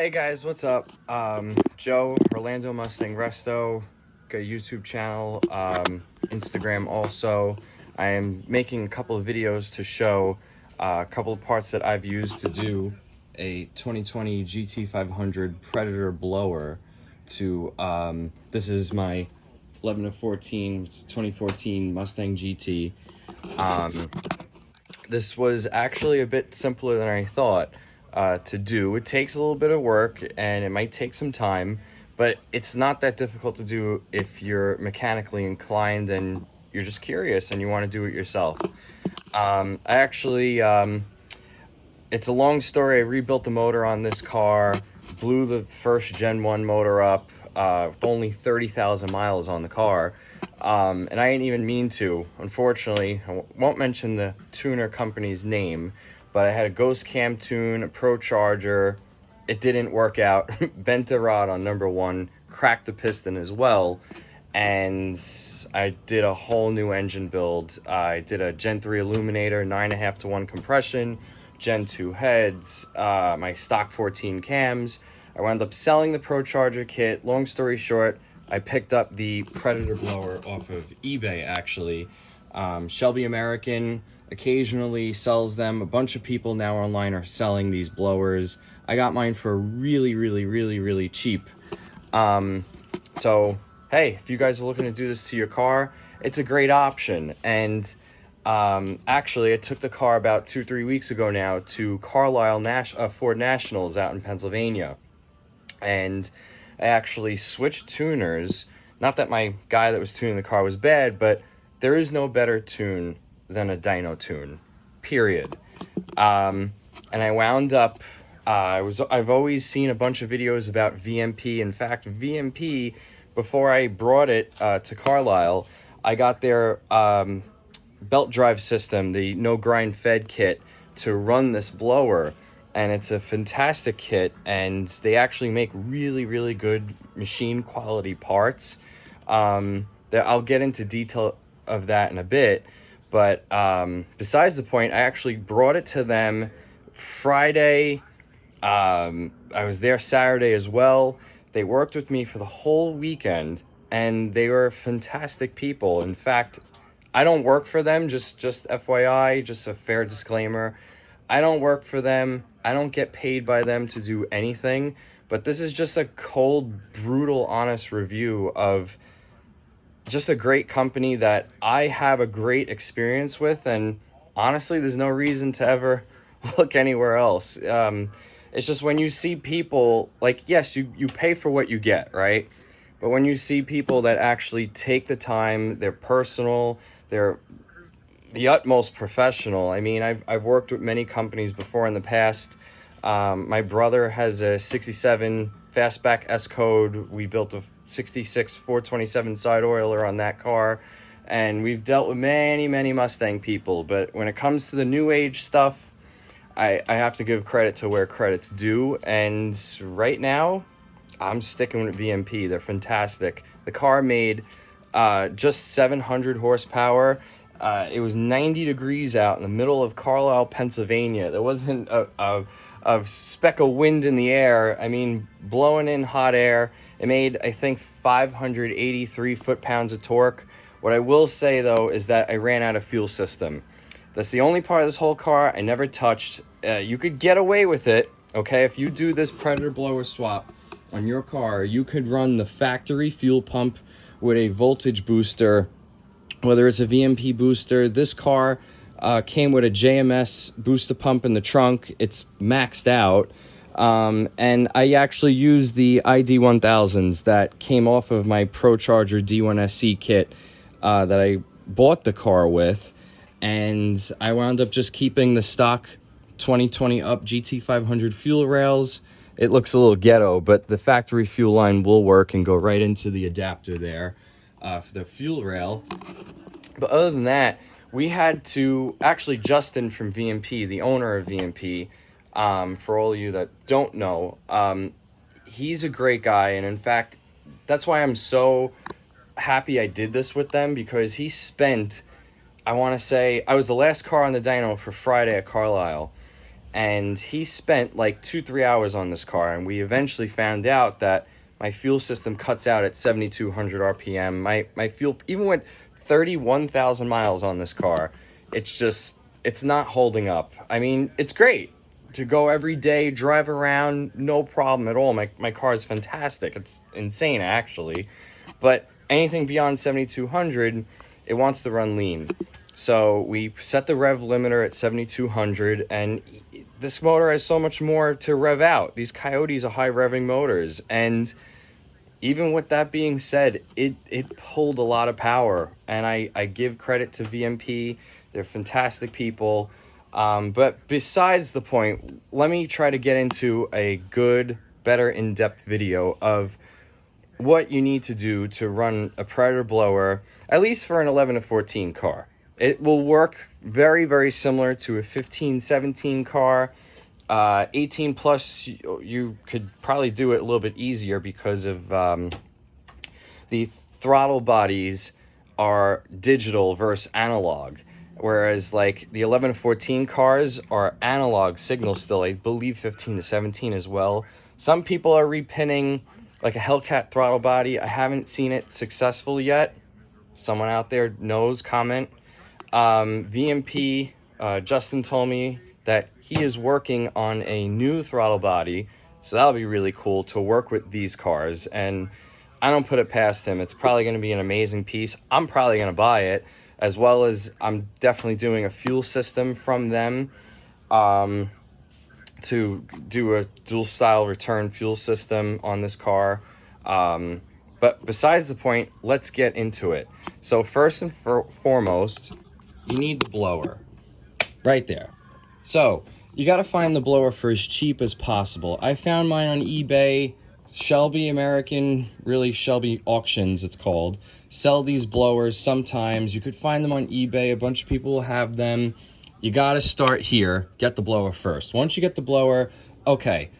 Hey guys, what's up? Joe, Orlando Mustang Resto, got a YouTube channel, Instagram also. I am making a couple of videos to show a couple of parts that I've used to do a 2020 GT500 Predator blower to, this is my 11 to 14, 2014 Mustang GT. This was actually a bit simpler than I thought to do. It takes a little bit of work and it might take some time, but it's not that difficult to do if you're mechanically inclined and you're just curious and you want to do it yourself. It's a long story. I rebuilt the motor on this car, blew the first Gen 1 motor up with only 30,000 miles on the car. And I didn't even mean to. Unfortunately, I won't mention the tuner company's name, but I had a Ghost Cam tune, a Pro Charger. It didn't work out. Bent a rod on number 1, cracked the piston as well, and I did a whole new engine build. I did a Gen 3 illuminator, 9.5 to 1 compression, Gen 2 heads, my stock 14 cams. I wound up selling the Pro Charger kit. Long story short, I picked up the Predator blower off of eBay, actually. Shelby American occasionally sells them. A bunch of people now online are selling these blowers. I got mine for really cheap. So, hey, if you guys are looking to do this to your car, it's a great option. And actually, I took the car about 2-3 weeks ago now to Carlisle Ford Nationals out in Pennsylvania. And I actually switched tuners. Not that my guy that was tuning the car was bad, but there is no better tune than a dyno tune, period. And I wound up, I've always seen a bunch of videos about VMP. In fact, VMP, before I brought it to Carlisle, I got their belt drive system, the no grind fed kit, to run this blower. And it's a fantastic kit, and they actually make really good machine quality parts. I'll get into detail of that in a bit, but besides the point, I actually brought it to them Friday. I was there Saturday as well. They worked with me for the whole weekend, and they were fantastic people. In fact, I don't work for them, just FYI, just a fair disclaimer. I don't work for them. I don't get paid by them to do anything, but this is just a cold, brutal, honest review of just a great company that I have a great experience with, and honestly, there's no reason to ever look anywhere else. It's just when you see people, like, yes, you pay for what you get, right? But when you see people that actually take the time, they're personal, they're the utmost professional. I mean, I've worked with many companies before in the past. My brother has a 67 Fastback S code. We built a 66 427 side oiler on that car, and we've dealt with many Mustang people. But when it comes to the new age stuff, I have to give credit to where credit's due. And right now, I'm sticking with VMP. They're fantastic. The car made just 700 horsepower. It was 90 degrees out in the middle of Carlisle, Pennsylvania. There wasn't a speck of wind in the air. I mean, blowing in hot air. It made, I think, 583 foot-pounds of torque. What I will say, though, is that I ran out of fuel system. That's the only part of this whole car I never touched. You could get away with it, okay? If you do this Predator blower swap on your car, you could run the factory fuel pump with a voltage booster, whether it's a VMP booster. This car came with a JMS booster pump in the trunk. It's maxed out. And I actually used the ID1000s that came off of my Pro Charger D1SC kit that I bought the car with. And I wound up just keeping the stock 2020 up GT500 fuel rails. It looks a little ghetto, but the factory fuel line will work and go right into the adapter there for the fuel rail. But other than that, we had to, actually Justin from VMP, the owner of VMP, for all of you that don't know, he's a great guy. And in fact, that's why I'm so happy I did this with them, because he spent, I want to say, I was the last car on the dyno for Friday at Carlisle. and he spent like 2-3 hours on this car, and we eventually found out that my fuel system cuts out at 7,200 RPM. My fuel, even with 31,000 miles on this car, it's not holding up. I mean, it's great to go every day, drive around, no problem at all. My car is fantastic. It's insane, actually. But anything beyond 7,200, it wants to run lean. So we set the rev limiter at 7,200, and this motor has so much more to rev out. These Coyotes are high revving motors, and even with that being said, it pulled a lot of power, and I give credit to VMP. They're fantastic people. But besides the point, let me try to get into a good, better in-depth video of what you need to do to run a Predator blower, at least for an 11 to 14 car. It will work very, very similar to a 15, 17 car. 18 plus, you could probably do it a little bit easier because of the throttle bodies are digital versus analog. Whereas like the 11 to 14 cars are analog signal still. I believe 15 to 17 as well. Some people are repinning like a Hellcat throttle body. I haven't seen it successful yet. Someone out there knows, comment. VMP, Justin told me that he is working on a new throttle body, so that'll be really cool to work with these cars, and I don't put it past him. It's probably going to be an amazing piece. I'm probably going to buy it, as well as I'm definitely doing a fuel system from them to do a dual style return fuel system on this car. But besides the point, let's get into it. So first and foremost, you need the blower right there. So you got to find the blower for as cheap as possible. I found mine on eBay. Shelby American, really Shelby Auctions it's called, sell these blowers sometimes. You could find them on eBay. A bunch of people will have them. You got to start here. Get the blower first. Once you get the blower, okay,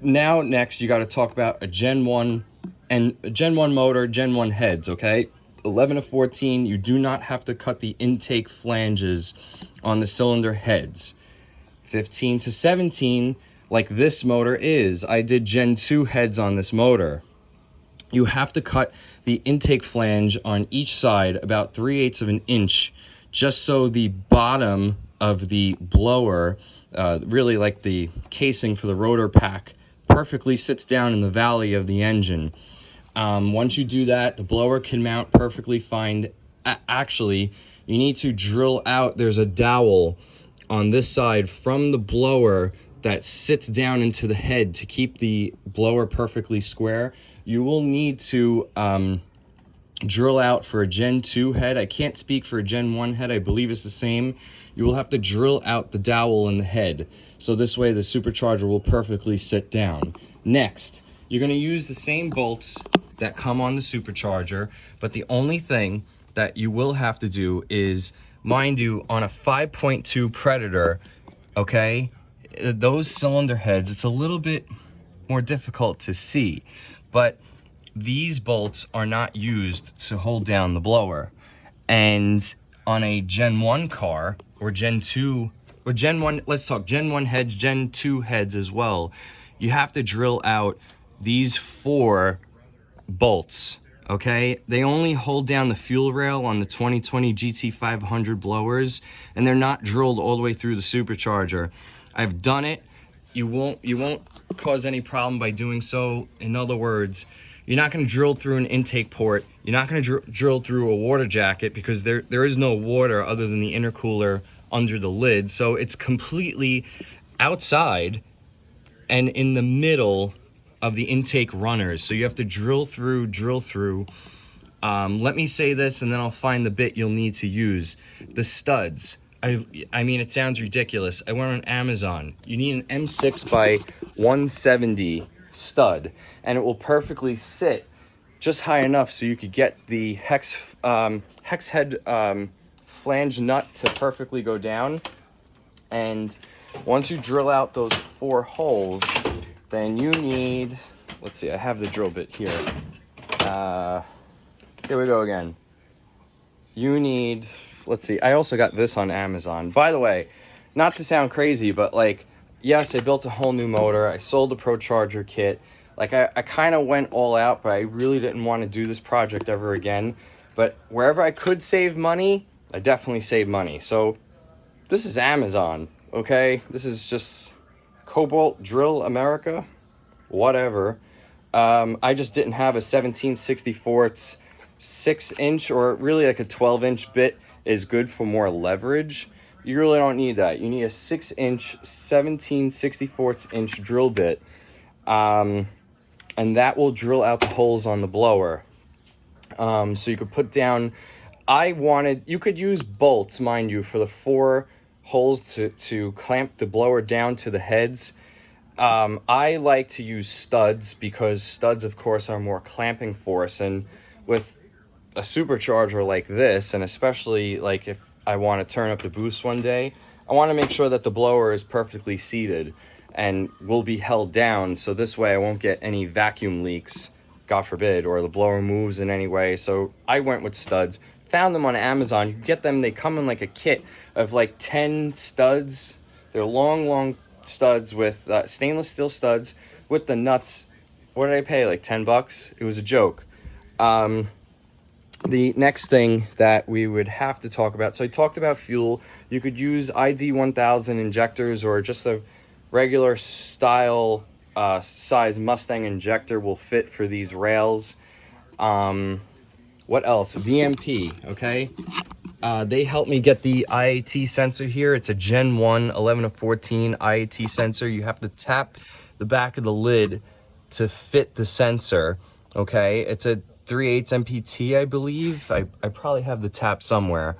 now next you got to talk about a Gen 1 and a Gen 1 motor, Gen 1 heads, okay? 11 to 14, you do not have to cut the intake flanges on the cylinder heads. 15 to 17, like this motor is, I did Gen 2 heads on this motor. You have to cut the intake flange on each side about 3/8 of an inch, just so the bottom of the blower, really like the casing for the rotor pack, perfectly sits down in the valley of the engine. Once you do that, the blower can mount perfectly fine. Actually, you need to drill out, there's a dowel on this side from the blower that sits down into the head to keep the blower perfectly square. You will need to drill out for a Gen 2 head. I can't speak for a Gen 1 head. I believe it's the same. You will have to drill out the dowel in the head, so this way the supercharger will perfectly sit down. Next, you're going to use the same bolts that come on the supercharger, but the only thing that you will have to do is, mind you, on a 5.2 Predator, okay, those cylinder heads, it's a little bit more difficult to see, but these bolts are not used to hold down the blower. And on a Gen 1 car, or Gen 2, or Gen 1, let's talk Gen 1 heads, Gen 2 heads as well, you have to drill out these 4 bolts, okay? They only hold down the fuel rail on the 2020 GT500 blowers, and they're not drilled all the way through the supercharger. I've done it. You won't cause any problem by doing so. In other words, you're not going to drill through an intake port. You're not going to drill through a water jacket, because there is no water other than the intercooler under the lid. So it's completely outside and in the middle of the intake runners. So you have to drill through. Let me say this, and then I'll find the bit you'll need to use. The studs. I mean, it sounds ridiculous. I went on Amazon. You need an M6 by 170 stud, and it will perfectly sit just high enough so you could get the hex head flange nut to perfectly go down. And once you drill out those 4 holes, then you need, let's see, I have the drill bit here. Here we go again. You need, let's see, I also got this on Amazon. By the way, not to sound crazy, but like, yes, I built a whole new motor. I sold the Procharger kit. Like, I kind of went all out, but I really didn't want to do this project ever again. But wherever I could save money, I definitely saved money. So this is Amazon, okay? This is just Cobalt Drill America, whatever. I just didn't have a 17/64 6-inch, or really like a 12-inch bit is good for more leverage. You really don't need that. You need a 6-inch 17/64 drill bit, and that will drill out the holes on the blower. So you could put down, you could use bolts, mind you, for the 4 holes to clamp the blower down to the heads. I like to use studs because studs, of course, are more clamping force, and with a supercharger like this, and especially like if I want to turn up the boost one day, I want to make sure that the blower is perfectly seated and will be held down, so this way I won't get any vacuum leaks, God forbid, or the blower moves in any way. So I went with studs. Found them on Amazon. You can get them, they come in like a kit of like 10 studs. They're long studs with stainless steel studs with the nuts. What did I pay? Like $10? It was a joke. The next thing that we would have to talk about, so I talked about fuel. You could use ID 1000 injectors, or just a regular style size Mustang injector will fit for these rails. What else? VMP, okay? They helped me get the IAT sensor here. It's a Gen 1 11/14 IAT sensor. You have to tap the back of the lid to fit the sensor, okay? It's a 3/8 MPT, I believe. I probably have the tap somewhere.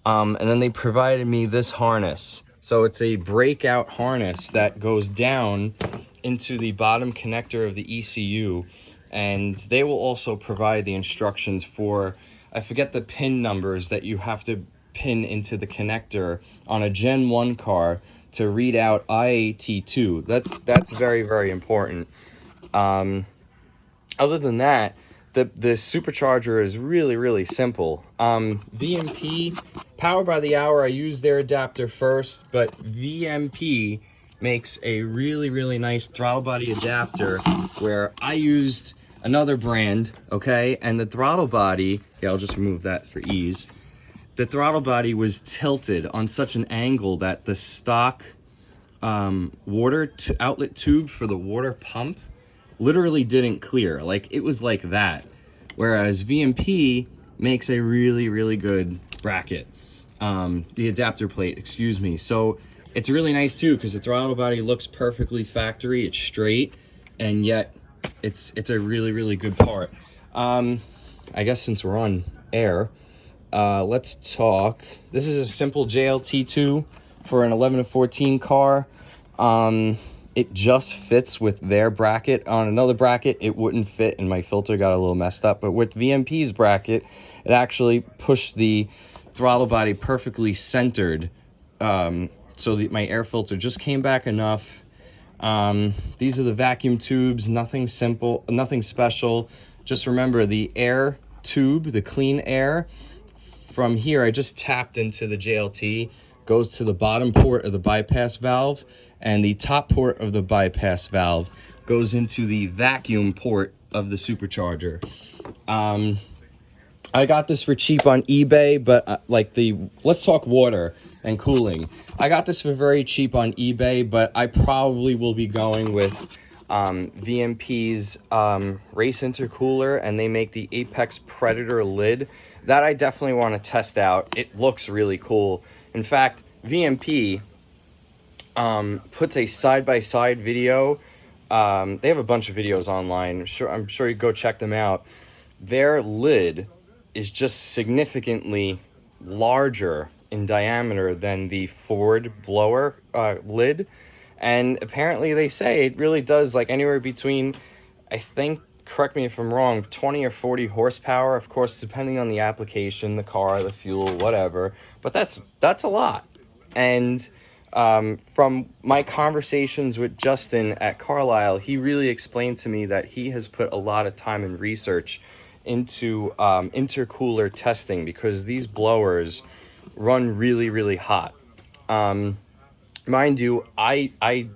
And then they provided me this harness. So it's a breakout harness that goes down into the bottom connector of the ECU. And they will also provide the instructions for, I forget the pin numbers that you have to pin into the connector on a Gen 1 car to read out IAT2. That's very, very important. Other than that, the supercharger is really, really simple. VMP, power by the hour, I use their adapter first, but VMP makes a really, really nice throttle body adapter where I used another brand, okay? And the throttle body, yeah, I'll just remove that for ease. The throttle body was tilted on such an angle that the stock water outlet tube for the water pump literally didn't clear. Like, it was like that. Whereas VMP makes a really, really good bracket. The adapter plate, excuse me. So it's really nice too, because the throttle body looks perfectly factory. It's straight, and yet it's a really, really good part. I guess since we're on air, let's talk. This is a simple JLT2 for an 11/14 car. It just fits with their bracket. On another bracket, it wouldn't fit, and my filter got a little messed up. But with VMP's bracket, it actually pushed the throttle body perfectly centered, so that my air filter just came back enough. These are the vacuum tubes, nothing simple, nothing special. Just remember the air tube, the clean air, from here, I just tapped into the JLT, goes to the bottom port of the bypass valve, and the top port of the bypass valve goes into the vacuum port of the supercharger. I got this for cheap on eBay, but let's talk water and cooling. I got this for very cheap on eBay, but I probably will be going with VMP's race intercooler, and they make the Apex Predator lid. That I definitely want to test out. It looks really cool. In fact, VMP puts a side-by-side video. They have a bunch of videos online. I'm sure you go check them out. Their lid is just significantly larger in diameter than the Ford blower lid. And apparently they say it really does, like, anywhere between, I think, correct me if I'm wrong, 20 or 40 horsepower, of course, depending on the application, the car, the fuel, whatever. But that's a lot. And from my conversations with Justin at Carlisle, he really explained to me that he has put a lot of time and research into intercooler testing, because these blowers run really, really hot. Mind you, I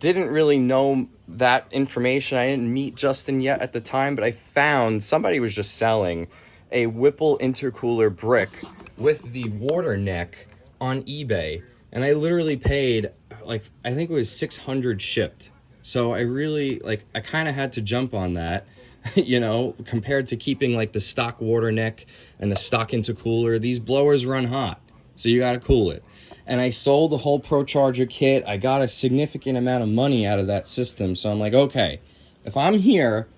didn't really know that information. I didn't meet Justin yet at the time, but I found somebody was just selling a Whipple intercooler brick with the water neck on eBay. And I literally paid, like, I think it was 600 shipped. So I really, like, I kind of had to jump on that, you know, compared to keeping, like, the stock water neck and the stock intercooler. These blowers run hot, so you got to cool it. And I sold the whole ProCharger kit. I got a significant amount of money out of that system. So I'm like, okay, if I'm here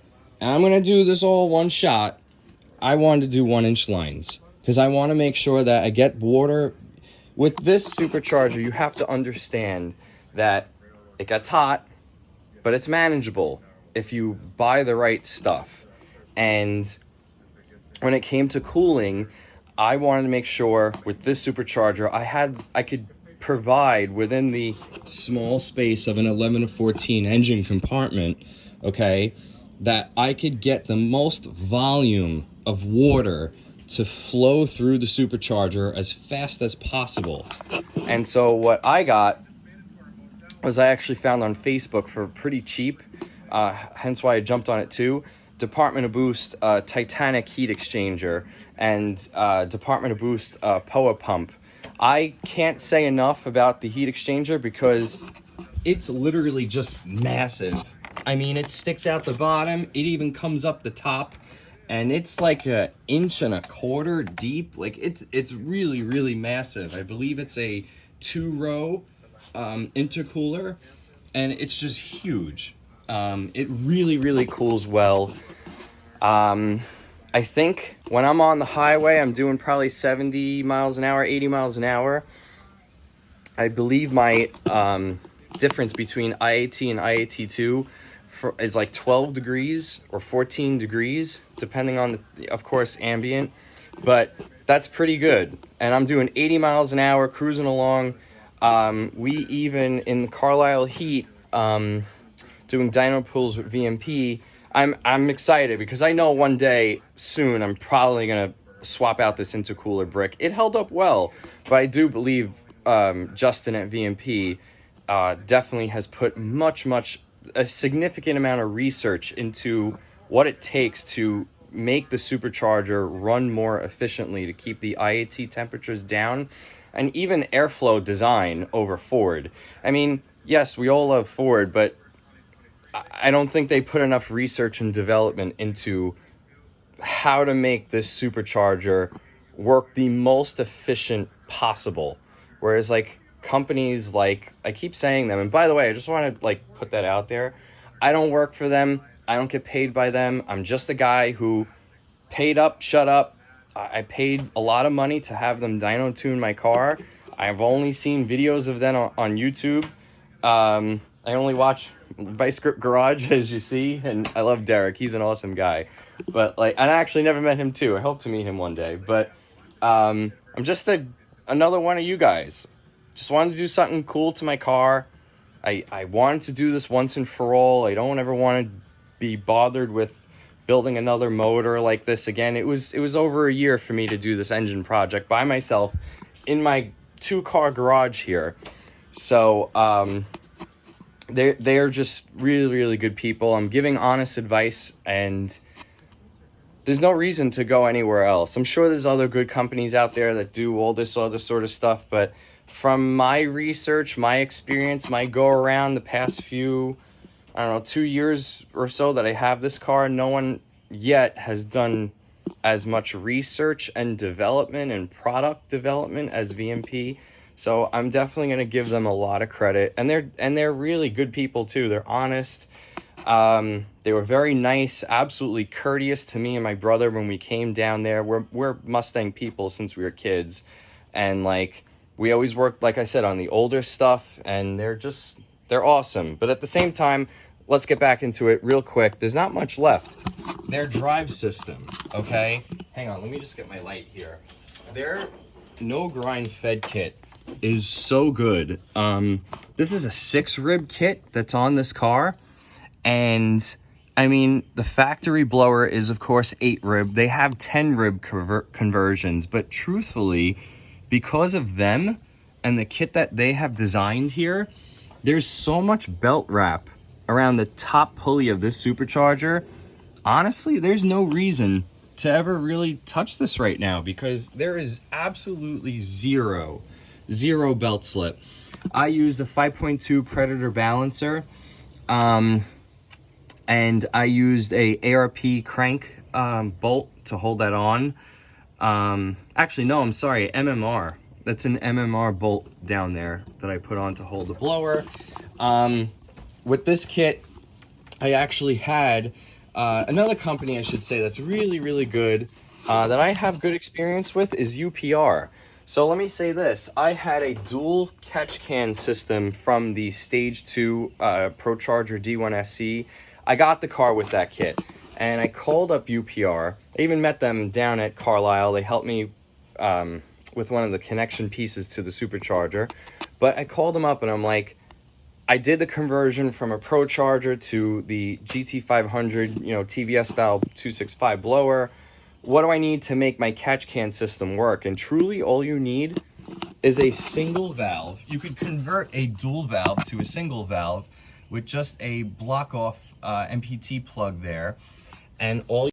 and I'm going to do this all one shot, I wanted to do 1-inch lines because I want to make sure that I get water. With this supercharger, you have to understand that it gets hot, but it's manageable if you buy the right stuff. And when it came to cooling, I wanted to make sure with this supercharger I could provide within the small space of an 11 to 14 engine compartment, okay, that I could get the most volume of water to flow through the supercharger as fast as possible. And so what I got was I actually found on Facebook for pretty cheap, hence why I jumped on it too, Department of Boost Titanic heat exchanger and Department of Boost POA pump. I can't say enough about the heat exchanger because it's literally just massive. I mean, it sticks out the bottom, it even comes up the top, and it's like 1.25 inches deep. Like it's really, really massive. I believe it's a 2-row intercooler, and it's just huge. It really, really cools well. I think when I'm on the highway, I'm doing probably 70 miles an hour, 80 miles an hour. I believe my difference between IAT and IAT2 is like 12 degrees or 14 degrees, depending on, of course, ambient. But that's pretty good. And I'm doing 80 miles an hour, cruising along. We even, in the Carlisle heat, doing dyno pools with VMP, I'm excited because I know one day soon I'm probably going to swap out this intercooler brick. It held up well, but I do believe Justin at VMP definitely has put a significant amount of research into what it takes to make the supercharger run more efficiently to keep the IAT temperatures down, and even airflow design over Ford. I mean, yes, we all love Ford, but I don't think they put enough research and development into how to make this supercharger work the most efficient possible. Whereas like companies like, I keep saying them, and by the way, I just want to like put that out there. I don't work for them. I don't get paid by them. I'm just a guy who paid up, shut up. I paid a lot of money to have them dyno tune my car. I've only seen videos of them on YouTube. I only watch Vice Grip Garage, as you see, and I love Derek. He's an awesome guy. But like, and I actually never met him too. I hope to meet him one day. But I'm just another one of you guys. Just wanted to do something cool to my car. I wanted to do this once and for all. I don't ever want to be bothered with building another motor like this again. It was over a year for me to do this engine project by myself in my 2-car garage here. So they're just really, really good people. I'm giving honest advice, and there's no reason to go anywhere else. I'm sure there's other good companies out there that do all this other sort of stuff, but from my research, my experience, my go around the past few, 2 years or so that I have this car, no one yet has done as much research and development and product development as VMP. So I'm definitely going to give them a lot of credit, and they're really good people too. They're honest. They were very nice, absolutely courteous to me and my brother when we came down there. We're Mustang people since we were kids, and like we always worked, like I said, on the older stuff, and they're awesome. But at the same time, let's get back into it real quick. There's not much left. Their drive system, okay? Hang on, let me just get my light here. Their no grind fed kit is so good. This is a 6-rib kit that's on this car, and I mean, the factory blower is of course 8-rib. They have 10-rib conversions, but truthfully, because of them and the kit that they have designed here, There's so much belt wrap around the top pulley of this supercharger. Honestly, there's no reason to ever really touch this right now because there is absolutely zero belt slip. I used a 5.2 Predator balancer, and I used a ARP crank bolt to hold that on. Actually, no, I'm sorry, MMR. That's an MMR bolt down there that I put on to hold the blower. With this kit, I actually had another company, I should say, that's really good, that I have good experience with is UPR. So let me say this. I had a dual catch can system from the Stage 2 ProCharger D1SC. I got the car with that kit, and I called up UPR. I even met them down at Carlisle. They helped me with one of the connection pieces to the supercharger. But I called them up and I'm like, I did the conversion from a ProCharger to the GT500, you know, TVS style 265 blower. What do I need to make my catch can system work? And truly all you need is a single valve. You could convert a dual valve to a single valve with just a block off MPT plug there. And all